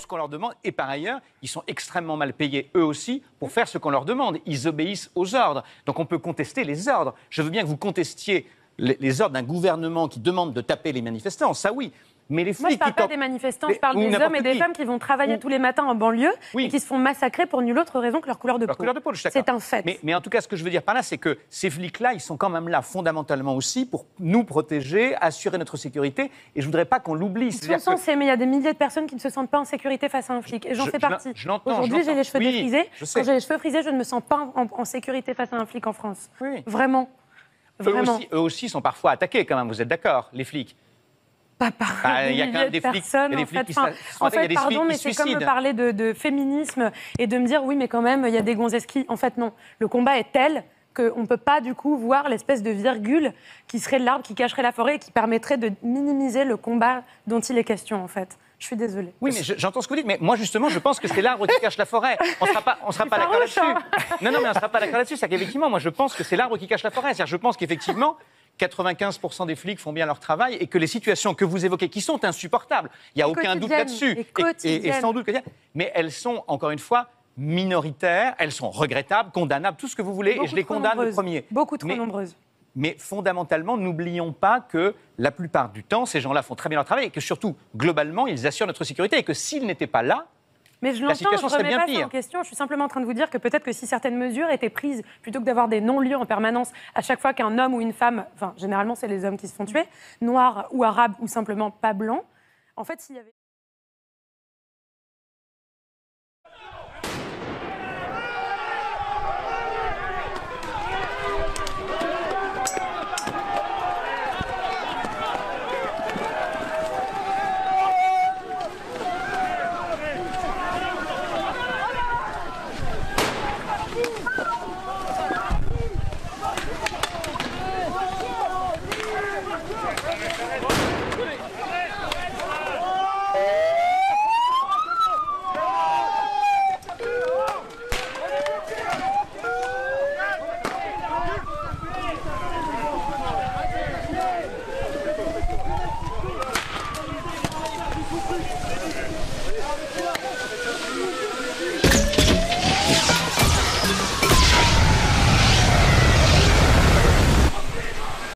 ce qu'on leur demande. Et par ailleurs, ils sont extrêmement mal payés, eux aussi, pour faire ce qu'on leur demande. Ils obéissent aux ordres. Donc on peut contester les ordres. Je veux bien que vous contestiez les ordres d'un gouvernement qui demande de taper les manifestants, ça oui. Mais les flics Moi, je ne parle pas des manifestants, je parle des hommes et des femmes qui vont travailler tous les matins en banlieue et qui se font massacrer pour nulle autre raison que leur couleur de peau. C'est un fait. Mais en tout cas, ce que je veux dire par là, c'est que ces flics-là, ils sont quand même là fondamentalement aussi pour nous protéger, assurer notre sécurité. Et je ne voudrais pas qu'on l'oublie. Ils sont censés, mais il y a des milliers de personnes qui ne se sentent pas en sécurité face à un flic. Et j'en fais partie. Aujourd'hui, j'ai les cheveux défrisés. Quand j'ai les cheveux frisés, je ne me sens pas en sécurité face à un flic en France. Oui. Vraiment. Eux aussi sont parfois attaqués quand même, vous êtes d'accord, les flics? Pas par des milliers de personnes, en fait. Pardon, mais c'est comme me parler de féminisme et de me dire, oui, mais quand même, il y a des gonzesses qui... En fait, non. Le combat est tel qu'on ne peut pas, du coup, voir l'espèce de virgule qui serait l'arbre qui cacherait la forêt et qui permettrait de minimiser le combat dont il est question, en fait. Je suis désolée. Oui, mais j'entends ce que vous dites, mais moi, justement, je pense que c'est l'arbre qui cache la forêt. On ne sera pas d'accord là-dessus. Non, mais on ne sera pas d'accord là-dessus. C'est qu'effectivement, moi, je pense que c'est l'arbre qui cache la forêt. C'est-à-dire, je pense qu'effectivement... 95% des flics font bien leur travail et que les situations que vous évoquez, qui sont insupportables, il n'y a aucun doute là-dessus, et sans doute, mais elles sont, encore une fois, minoritaires, elles sont regrettables, condamnables, tout ce que vous voulez, et je les condamne le premier. Beaucoup trop nombreuses. Mais fondamentalement, n'oublions pas que la plupart du temps, ces gens-là font très bien leur travail et que surtout, globalement, ils assurent notre sécurité et que s'ils n'étaient pas là, mais je l'entends, je ne remets pas ça en question. Je suis simplement en train de vous dire que peut-être que si certaines mesures étaient prises, plutôt que d'avoir des non-lieux en permanence, à chaque fois qu'un homme ou une femme, enfin généralement c'est les hommes qui se font tuer, noirs ou arabes ou simplement pas blancs, en fait s'il y avait...